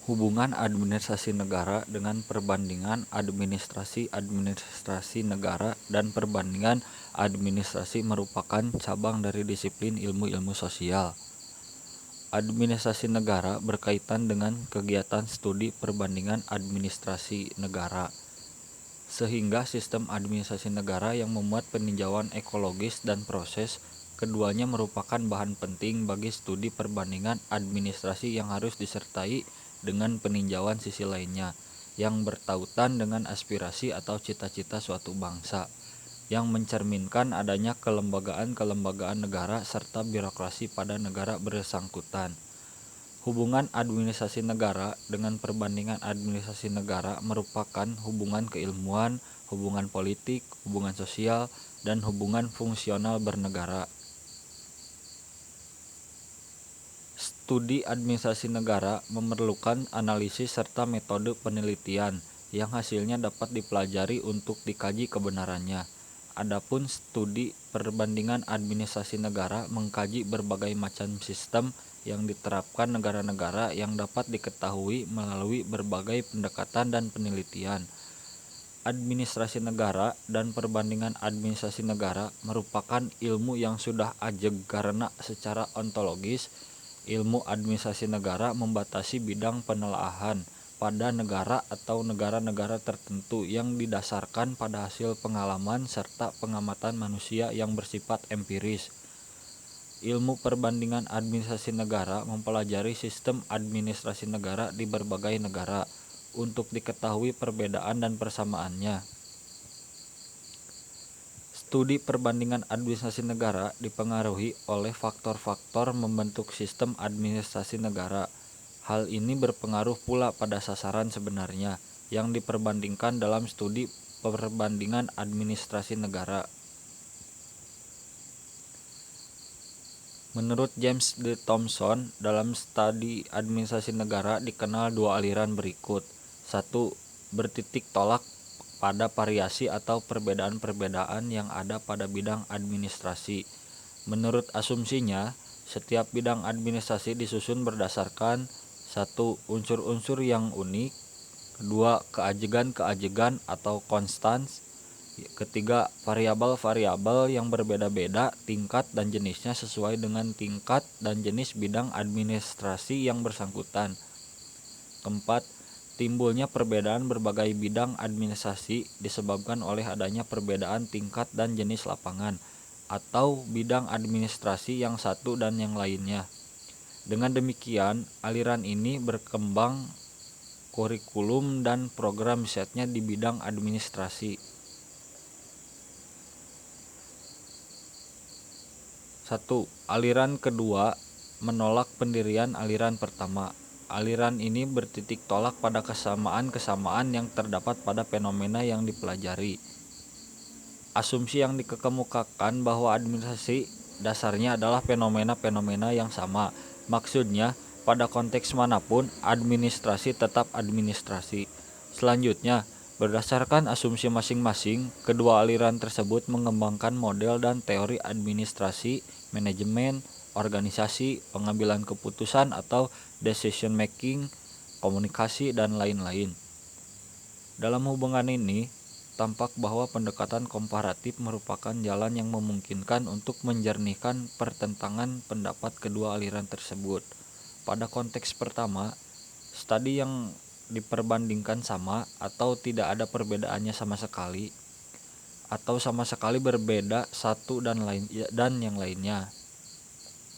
Hubungan administrasi negara dengan perbandingan administrasi negara dan perbandingan administrasi merupakan cabang dari disiplin ilmu-ilmu sosial. Administrasi negara berkaitan dengan kegiatan studi perbandingan administrasi negara, sehingga sistem administrasi negara yang memuat peninjauan ekologis dan proses. Keduanya merupakan bahan penting bagi studi perbandingan administrasi yang harus disertai dengan peninjauan sisi lainnya yang bertautan dengan aspirasi atau cita-cita suatu bangsa, yang mencerminkan adanya kelembagaan-kelembagaan negara serta birokrasi pada negara bersangkutan. Hubungan administrasi negara dengan perbandingan administrasi negara merupakan hubungan keilmuan, hubungan politik, hubungan sosial, dan hubungan fungsional bernegara. Studi administrasi negara memerlukan analisis serta metode penelitian yang hasilnya dapat dipelajari untuk dikaji kebenarannya. Adapun studi perbandingan administrasi negara mengkaji berbagai macam sistem yang diterapkan negara-negara yang dapat diketahui melalui berbagai pendekatan dan penelitian. Administrasi negara dan perbandingan administrasi negara merupakan ilmu yang sudah ajeg karena secara ontologis ilmu administrasi negara membatasi bidang penelaahan pada negara atau negara-negara tertentu yang didasarkan pada hasil pengalaman serta pengamatan manusia yang bersifat empiris. Ilmu perbandingan administrasi negara mempelajari sistem administrasi negara di berbagai negara untuk diketahui perbedaan dan persamaannya. Studi perbandingan administrasi negara dipengaruhi oleh faktor-faktor membentuk sistem administrasi negara. Hal ini berpengaruh pula pada sasaran sebenarnya yang diperbandingkan dalam studi perbandingan administrasi negara. Menurut James D. Thomson, dalam studi administrasi negara dikenal dua aliran berikut. 1. Bertitik tolak pada variasi atau perbedaan-perbedaan yang ada pada bidang administrasi. Menurut asumsinya, setiap bidang administrasi disusun berdasarkan 1. Unsur-unsur yang unik, 2. Keajegan-keajegan atau constants, ketiga variabel-variabel yang berbeda-beda tingkat dan jenisnya sesuai dengan tingkat dan jenis bidang administrasi yang bersangkutan. Keempat, timbulnya perbedaan berbagai bidang administrasi disebabkan oleh adanya perbedaan tingkat dan jenis lapangan atau bidang administrasi yang satu dan yang lainnya. Dengan demikian, aliran ini berkembang kurikulum dan program risetnya di bidang administrasi. 1. Aliran kedua menolak pendirian aliran pertama. Aliran ini bertitik tolak pada kesamaan-kesamaan yang terdapat pada fenomena yang dipelajari. Asumsi yang dikemukakan bahwa administrasi dasarnya adalah fenomena-fenomena yang sama. Maksudnya, pada konteks manapun, administrasi tetap administrasi. Selanjutnya, berdasarkan asumsi masing-masing, kedua aliran tersebut mengembangkan model dan teori administrasi, manajemen, organisasi, pengambilan keputusan atau decision making, komunikasi, dan lain-lain. Dalam hubungan ini, tampak bahwa pendekatan komparatif merupakan jalan yang memungkinkan untuk menjernihkan pertentangan pendapat kedua aliran tersebut. Pada konteks pertama, studi yang diperbandingkan sama atau tidak ada perbedaannya sama sekali, atau sama sekali berbeda satu dan yang lainnya.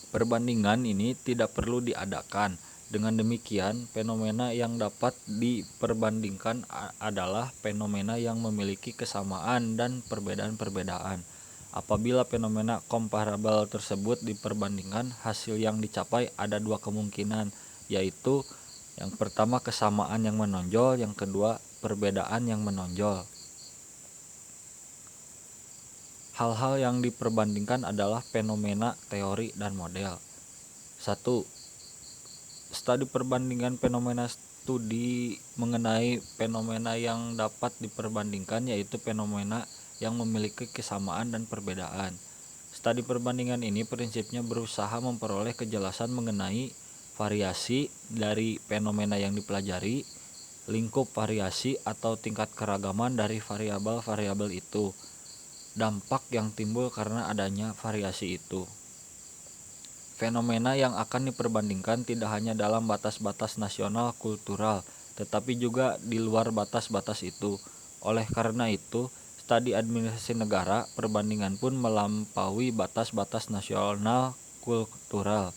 Perbandingan ini tidak perlu diadakan. Dengan demikian, fenomena yang dapat diperbandingkan adalah fenomena yang memiliki kesamaan dan perbedaan-perbedaan. Apabila fenomena komparabel tersebut diperbandingkan, hasil yang dicapai ada dua kemungkinan, yaitu yang pertama kesamaan yang menonjol, yang kedua perbedaan yang menonjol. Hal-hal yang diperbandingkan adalah fenomena, teori, dan model. 1. Studi perbandingan fenomena. Studi mengenai fenomena yang dapat diperbandingkan yaitu fenomena yang memiliki kesamaan dan perbedaan. Studi perbandingan ini prinsipnya berusaha memperoleh kejelasan mengenai variasi dari fenomena yang dipelajari, lingkup variasi atau tingkat keragaman dari variabel-variabel itu, dampak yang timbul karena adanya variasi itu. Fenomena yang akan diperbandingkan tidak hanya dalam batas-batas nasional kultural, tetapi juga di luar batas-batas itu. Oleh karena itu, studi administrasi negara perbandingan pun melampaui batas-batas nasional kultural,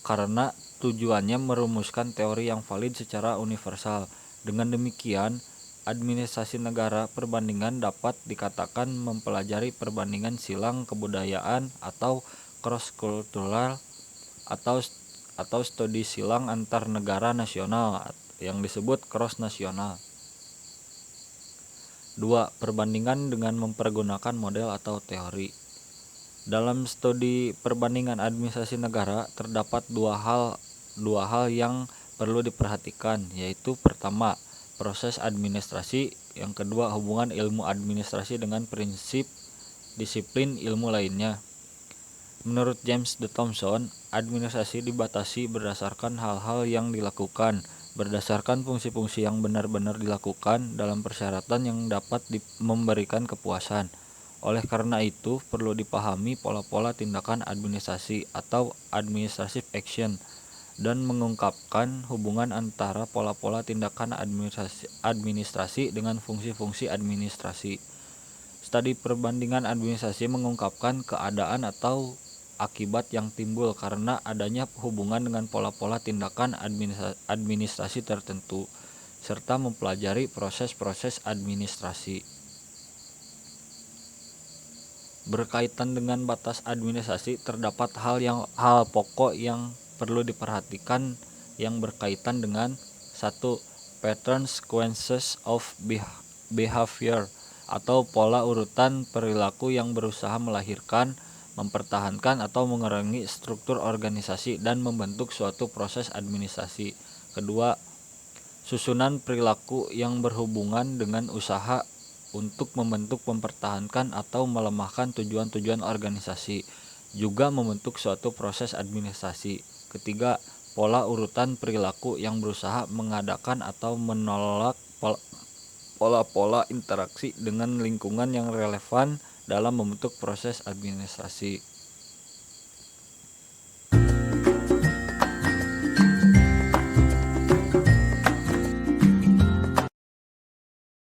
karena tujuannya merumuskan teori yang valid secara universal. Dengan demikian, administrasi negara perbandingan dapat dikatakan mempelajari perbandingan silang kebudayaan atau cross-cultural atau studi silang antar negara nasional yang disebut cross nasional. 2. Perbandingan dengan mempergunakan model atau teori. Dalam studi perbandingan administrasi negara terdapat dua hal yang perlu diperhatikan, yaitu pertama, proses administrasi, yang kedua, hubungan ilmu administrasi dengan prinsip disiplin ilmu lainnya. Menurut James D. Thomson, administrasi dibatasi berdasarkan hal-hal yang dilakukan, berdasarkan fungsi-fungsi yang benar-benar dilakukan dalam persyaratan yang dapat memberikan kepuasan. Oleh karena itu, perlu dipahami pola-pola tindakan administrasi atau administrative action dan mengungkapkan hubungan antara pola-pola tindakan administrasi dengan fungsi-fungsi administrasi. Studi perbandingan administrasi mengungkapkan keadaan atau akibat yang timbul karena adanya hubungan dengan pola-pola tindakan administrasi tertentu, serta mempelajari proses-proses administrasi. Berkaitan dengan batas administrasi, terdapat hal pokok yang perlu diperhatikan yang berkaitan dengan 1. Patterns sequences of behavior atau pola urutan perilaku yang berusaha melahirkan, mempertahankan atau mengurangi struktur organisasi dan membentuk suatu proses administrasi. Kedua, susunan perilaku yang berhubungan dengan usaha untuk membentuk, mempertahankan atau melemahkan tujuan-tujuan organisasi, juga membentuk suatu proses administrasi. Ketiga, pola urutan perilaku yang berusaha mengadakan atau menolak pola-pola interaksi dengan lingkungan yang relevan dalam membentuk proses administrasi.